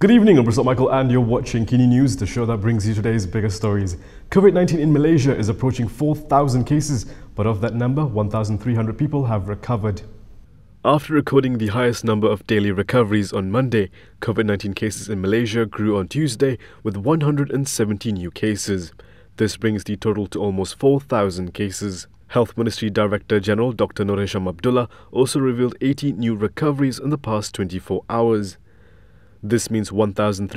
Good evening, I'm Prasad Michael and you're watching Kini News, the show that brings you today's biggest stories. COVID-19 in Malaysia is approaching 4,000 cases, but of that number, 1,300 people have recovered. After recording the highest number of daily recoveries on Monday, COVID-19 cases in Malaysia grew on Tuesday with 170 new cases. This brings the total to almost 4,000 cases. Health Ministry Director General Dr. Noor Hisham Abdullah also revealed 80 new recoveries in the past 24 hours. This means 1,321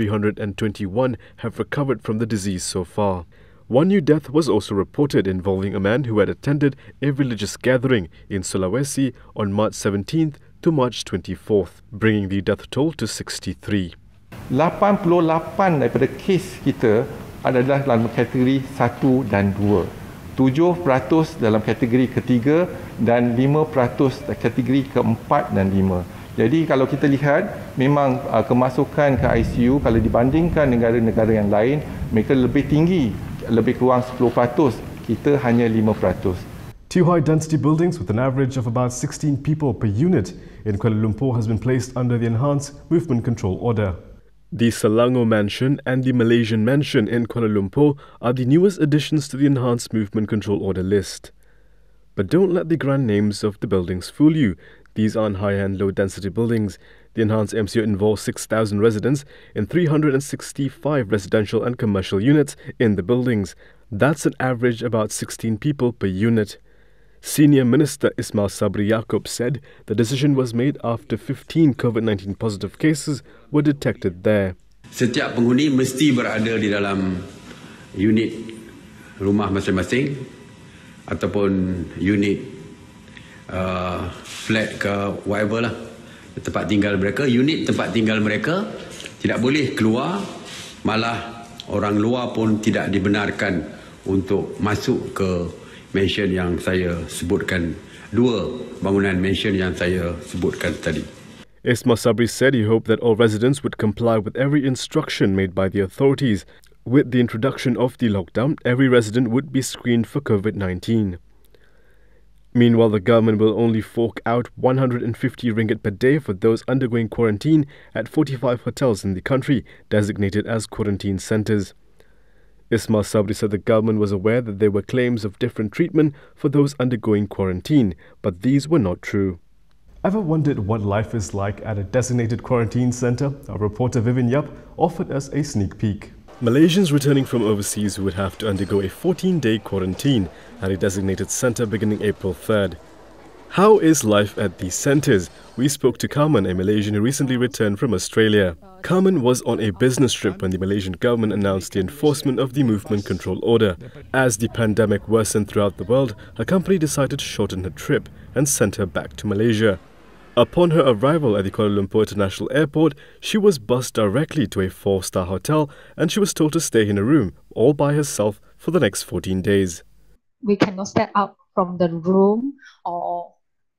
have recovered from the disease so far. One new death was also reported involving a man who had attended a religious gathering in Sulawesi on March 17th to March 24th, bringing the death toll to 63. 88 daripada kes kita adalah dalam kategori 1 dan 2. 7% dalam kategori ketiga dan 5% kategori keempat dan 5. Jadi kalau kita lihat, memang kemasukan ke ICU kalau dibandingkan negara-negara yang lain, mereka lebih tinggi, lebih kurang 10%, kita hanya 5%. Two high-density buildings with an average of about 16 people per unit in Kuala Lumpur has been placed under the Enhanced Movement Control Order. The Selangor Mansion and the Malaysian Mansion in Kuala Lumpur are the newest additions to the Enhanced Movement Control Order list. But don't let the grand names of the buildings fool you. These aren't high-end, low-density buildings. The enhanced MCO involves 6,000 residents in 365 residential and commercial units in the buildings. That's an average about 16 people per unit. Senior Minister Ismail Sabri Yaakob said the decision was made after 15 COVID-19 positive cases were detected there. Setiap penghuni mesti berada di dalam unit rumah masing-masing ataupun unit flat ke whatever lah, tempat tinggal mereka, unit tempat tinggal mereka tidak boleh keluar, malah orang luar pun tidak dibenarkan untuk masuk ke mansion yang saya sebutkan, 2 bangunan mansion yang saya sebutkan tadi. Ismail Sabri said he hoped that all residents would comply with every instruction made by the authorities. With the introduction of the lockdown, every resident would be screened for COVID-19. Meanwhile, the government will only fork out 150 ringgit per day for those undergoing quarantine at 45 hotels in the country designated as quarantine centres. Ismail Sabri said the government was aware that there were claims of different treatment for those undergoing quarantine, but these were not true. Ever wondered what life is like at a designated quarantine centre? Our reporter Vivian Yap offered us a sneak peek. Malaysians returning from overseas would have to undergo a 14-day quarantine at a designated centre beginning April 3rd. How is life at these centres? We spoke to Carmen, a Malaysian who recently returned from Australia. Carmen was on a business trip when the Malaysian government announced the enforcement of the Movement Control Order. As the pandemic worsened throughout the world, her company decided to shorten her trip and sent her back to Malaysia. Upon her arrival at the Kuala Lumpur International Airport, she was bussed directly to a 4-star hotel and she was told to stay in a room all by herself for the next 14 days. We cannot step out from the room, or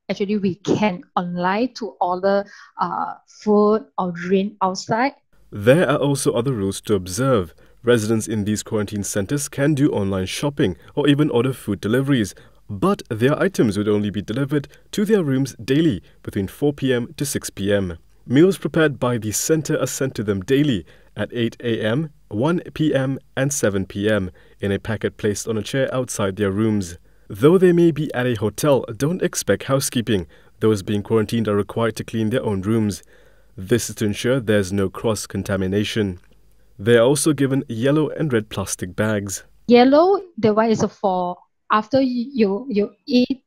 actually we can online to order food or drink outside. There are also other rules to observe. Residents in these quarantine centres can do online shopping or even order food deliveries. But their items would only be delivered to their rooms daily between 4 p.m. to 6 p.m. Meals prepared by the centre are sent to them daily at 8 a.m., 1 p.m. and 7 p.m. in a packet placed on a chair outside their rooms. Though they may be at a hotel, don't expect housekeeping. Those being quarantined are required to clean their own rooms. This is to ensure there's no cross-contamination. They are also given yellow and red plastic bags. Yellow, the one is for after you eat,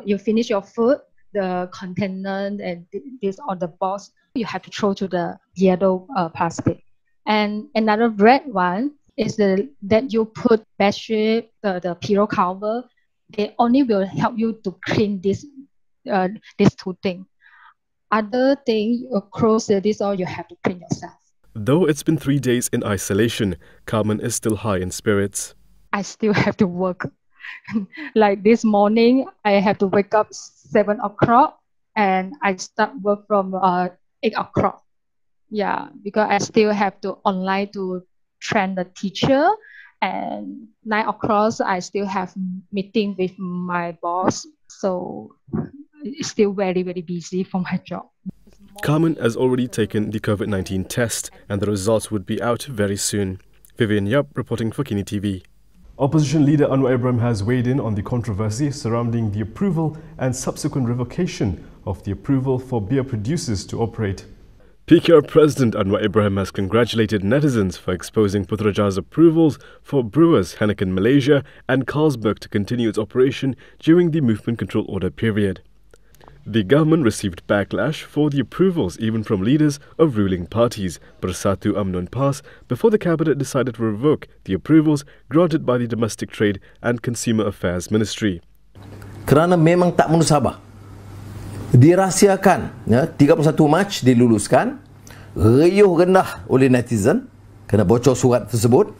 you finish your food, the container and this on the box, you have to throw to the yellow plastic. And another red one is that you put bedsheet, the pillow cover. They only will help you to clean these 2 things. Other thing, you close this or you have to clean yourself. Though it's been 3 days in isolation, Carmen is still high in spirits. I still have to work. Like this morning, I have to wake up 7 o'clock and I start work from 8 o'clock. Yeah, because I still have to online to train the teacher, and 9 o'clock I still have meeting with my boss. So it's still very, very busy for my job. Carmen has already taken the COVID-19 test and the results would be out very soon. Vivian Yap reporting for Kini TV. Opposition leader Anwar Ibrahim has weighed in on the controversy surrounding the approval and subsequent revocation of the approval for beer producers to operate. PKR President Anwar Ibrahim has congratulated netizens for exposing Putraja's approvals for brewers Heineken Malaysia and Carlsberg to continue its operation during the movement control order period. The government received backlash for the approvals even from leaders of ruling parties, Bersatu UMNO and PAS, before the cabinet decided to revoke the approvals granted by the Domestic Trade and Consumer Affairs Ministry. Kerana memang tak munasabah. Dirahsiakan, 31 Mac diluluskan, riuh rendah oleh netizen kerana bocor surat tersebut,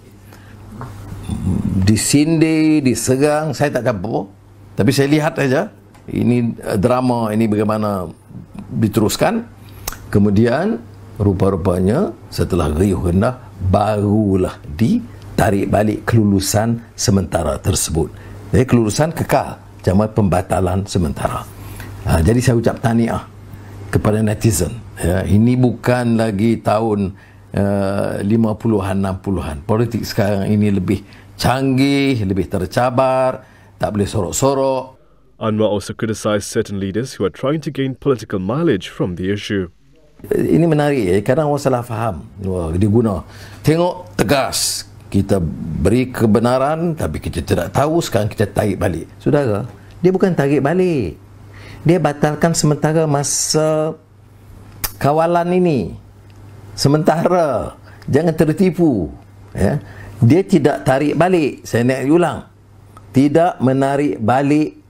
disindir, diserang, saya tak cakap apa, tapi saya lihat saja ini drama ini bagaimana diteruskan. Kemudian rupa-rupanya setelah riuh rendah barulah ditarik balik kelulusan sementara tersebut. Jadi kelulusan kekal, cuma pembatalan sementara. Jadi saya ucap tahniah kepada netizen. Ini bukan lagi tahun 50-an, 60-an. Politik sekarang ini lebih canggih, lebih tercabar, tak boleh sorok-sorok. Anwar also criticised certain leaders who are trying to gain political mileage from the issue. Ini menarik, kadang orang salah faham. Dia guna, tengok tegas, kita beri kebenaran tapi kita tidak tahu, sekarang kita tarik balik. Saudara, dia bukan tarik balik, dia batalkan sementara masa kawalan ini. Sementara, jangan tertipu. Dia tidak tarik balik. Saya nak ulang, tidak menarik balik.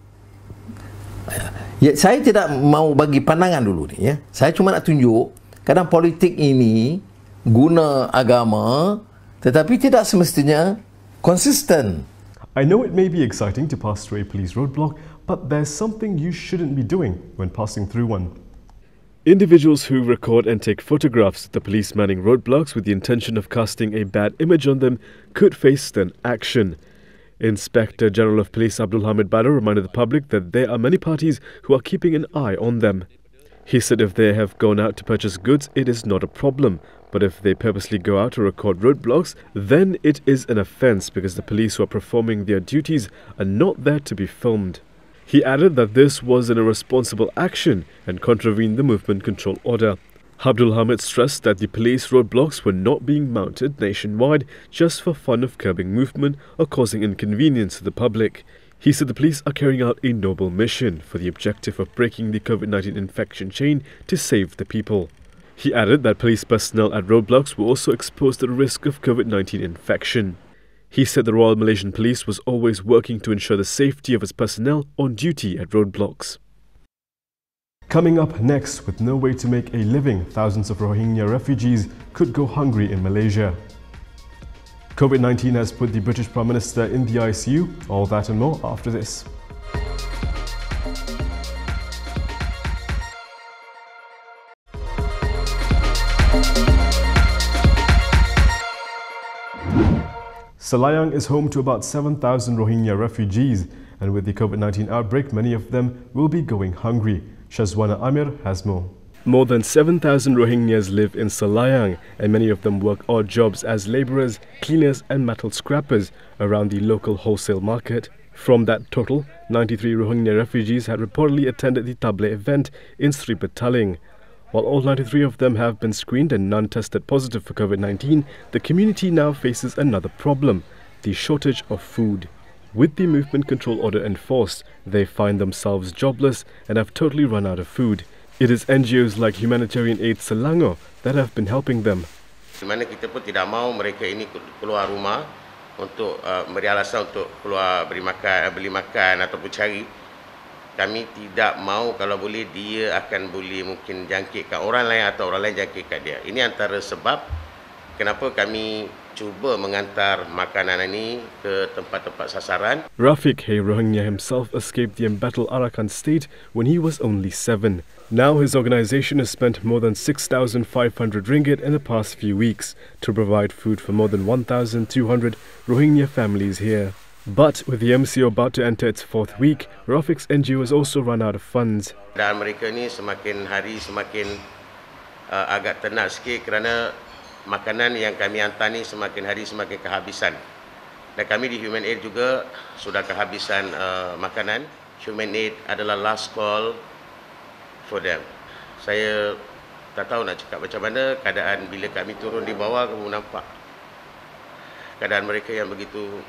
Saya tidak mau bagi pandangan dulu ni. Saya cuma nak tunjuk kadang politik ini guna agama tetapi tidak semestinya konsisten. I know it may be exciting to pass through a police roadblock, but there's something you shouldn't be doing when passing through one. Individuals who record and take photographs of the police manning roadblocks with the intention of casting a bad image on them could face stern action. Inspector General of Police Abdul Hamid Badr reminded the public that there are many parties who are keeping an eye on them. He said if they have gone out to purchase goods, it is not a problem. But if they purposely go out to record roadblocks, then it is an offence because the police who are performing their duties are not there to be filmed. He added that this was an irresponsible action and contravened the movement control order. Abdul Hamid stressed that the police roadblocks were not being mounted nationwide just for fun of curbing movement or causing inconvenience to the public. He said the police are carrying out a noble mission for the objective of breaking the COVID-19 infection chain to save the people. He added that police personnel at roadblocks were also exposed to the risk of COVID-19 infection. He said the Royal Malaysian Police was always working to ensure the safety of its personnel on duty at roadblocks. Coming up next, with no way to make a living, thousands of Rohingya refugees could go hungry in Malaysia. COVID-19 has put the British Prime Minister in the ICU. All that and more after this. Selayang is home to about 7,000 Rohingya refugees, and with the COVID-19 outbreak, many of them will be going hungry. Shazwana Amir has more. More than 7,000 Rohingyas live in Selayang, and many of them work odd jobs as labourers, cleaners and metal scrappers around the local wholesale market. From that total, 93 Rohingya refugees had reportedly attended the Tabligh event in Sri Petaling. While all 93 of them have been screened and none tested positive for COVID-19, the community now faces another problem, the shortage of food. With the movement control order enforced, they find themselves jobless and have totally run out of food. It is NGOs like Humanitarian Aid Selangor that have been helping them. Di mana kita pun tidak mahu mereka ini keluar rumah untuk beri alasan untuk keluar beli makan ataupun cari. Kami tidak mahu kalau boleh dia akan boleh mungkin jangkitkan orang lain atau orang lain jangkitkan dia. Ini antara sebab kenapa kami cuba mengantar makanan ini ke tempat-tempat sasaran. Rafiq, a Rohingya himself, escaped the embattled Arakan state when he was only 7. Now his organisation has spent more than 6,500 ringgit in the past few weeks to provide food for more than 1,200 Rohingya families here. But with the MCO about to enter its 4th week, Rafiq's NGO has also run out of funds. Dan mereka ni semakin hari semakin agak tenat sikit kerana makanan yang kami hantar ni semakin hari semakin kehabisan. Dan kami di Human Aid juga sudah kehabisan makanan. Human Aid adalah last call for them. Saya tak tahu nak cakap macam mana keadaan bila kami turun di bawah, kamu nampak keadaan mereka yang begitu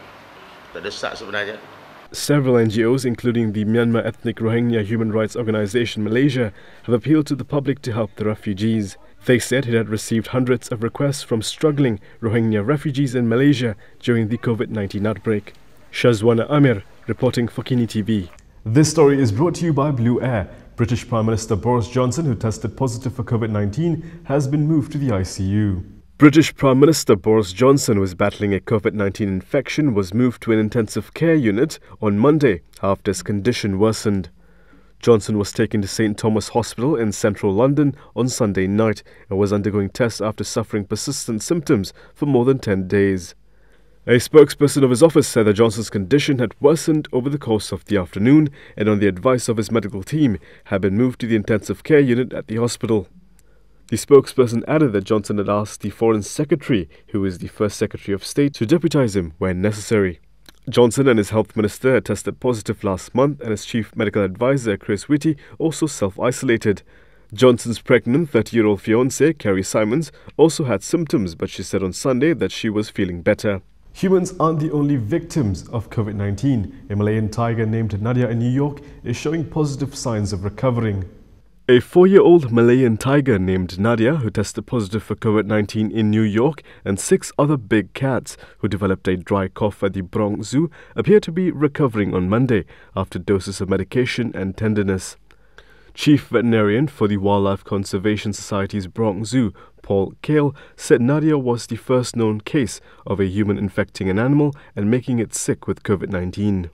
terdesak sebenarnya. Several NGOs, including the Myanmar Ethnic Rohingya Human Rights Organization Malaysia, have appealed to the public to help the refugees. They said it had received hundreds of requests from struggling Rohingya refugees in Malaysia during the COVID-19 outbreak. Shazwana Amir, reporting for Kini TV. This story is brought to you by Blue Air. British Prime Minister Boris Johnson, who tested positive for COVID-19, has been moved to the ICU. British Prime Minister Boris Johnson, who is battling a COVID-19 infection, was moved to an intensive care unit on Monday after his condition worsened. Johnson was taken to St Thomas Hospital in central London on Sunday night and was undergoing tests after suffering persistent symptoms for more than 10 days. A spokesperson of his office said that Johnson's condition had worsened over the course of the afternoon and, on the advice of his medical team, had been moved to the intensive care unit at the hospital. The spokesperson added that Johnson had asked the Foreign Secretary, who is the First Secretary of State, to deputise him when necessary. Johnson and his health minister had tested positive last month, and his chief medical advisor, Chris Whitty, also self-isolated. Johnson's pregnant 30-year-old fiancée, Kerry Simons, also had symptoms, but she said on Sunday that she was feeling better. Humans aren't the only victims of COVID-19. A Malayan tiger named Nadia in New York is showing positive signs of recovering. A 4-year-old Malayan tiger named Nadia, who tested positive for COVID-19 in New York, and 6 other big cats who developed a dry cough at the Bronx Zoo, appear to be recovering on Monday after doses of medication and tenderness. Chief veterinarian for the Wildlife Conservation Society's Bronx Zoo, Paul Kale, said Nadia was the first known case of a human infecting an animal and making it sick with COVID-19.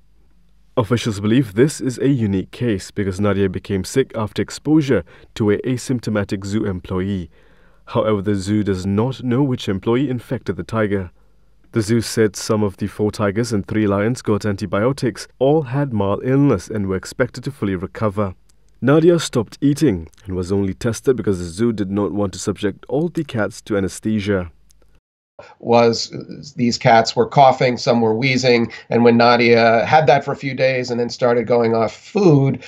Officials believe this is a unique case because Nadia became sick after exposure to an asymptomatic zoo employee. However, the zoo does not know which employee infected the tiger. The zoo said some of the 4 tigers and 3 lions got antibiotics, all had mild illness and were expected to fully recover. Nadia stopped eating and was only tested because the zoo did not want to subject all the cats to anesthesia. These cats were coughing, some were wheezing, and when Nadia had that for a few days and then started going off food,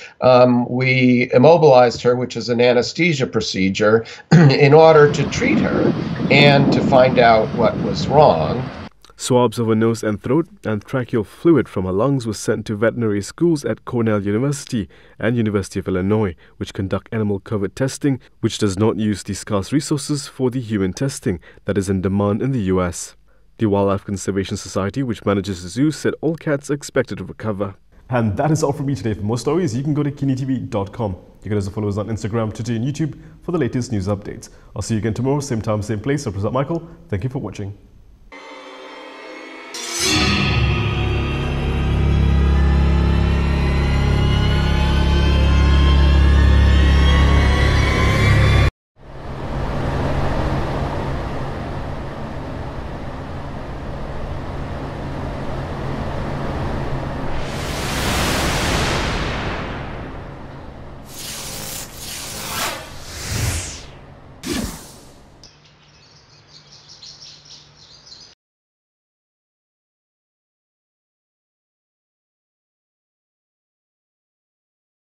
we immobilized her, which is an anesthesia procedure, in order to treat her and to find out what was wrong. Swabs of her nose and throat and tracheal fluid from her lungs was sent to veterinary schools at Cornell University and University of Illinois, which conduct animal COVID testing, which does not use the scarce resources for the human testing that is in demand in the US. The Wildlife Conservation Society, which manages the zoo, said all cats are expected to recover. And that is all from me today. For more stories, you can go to kinitv.com. You can also follow us on Instagram, Twitter and YouTube for the latest news updates. I'll see you again tomorrow, same time, same place. So, Prasad Michael, thank you for watching.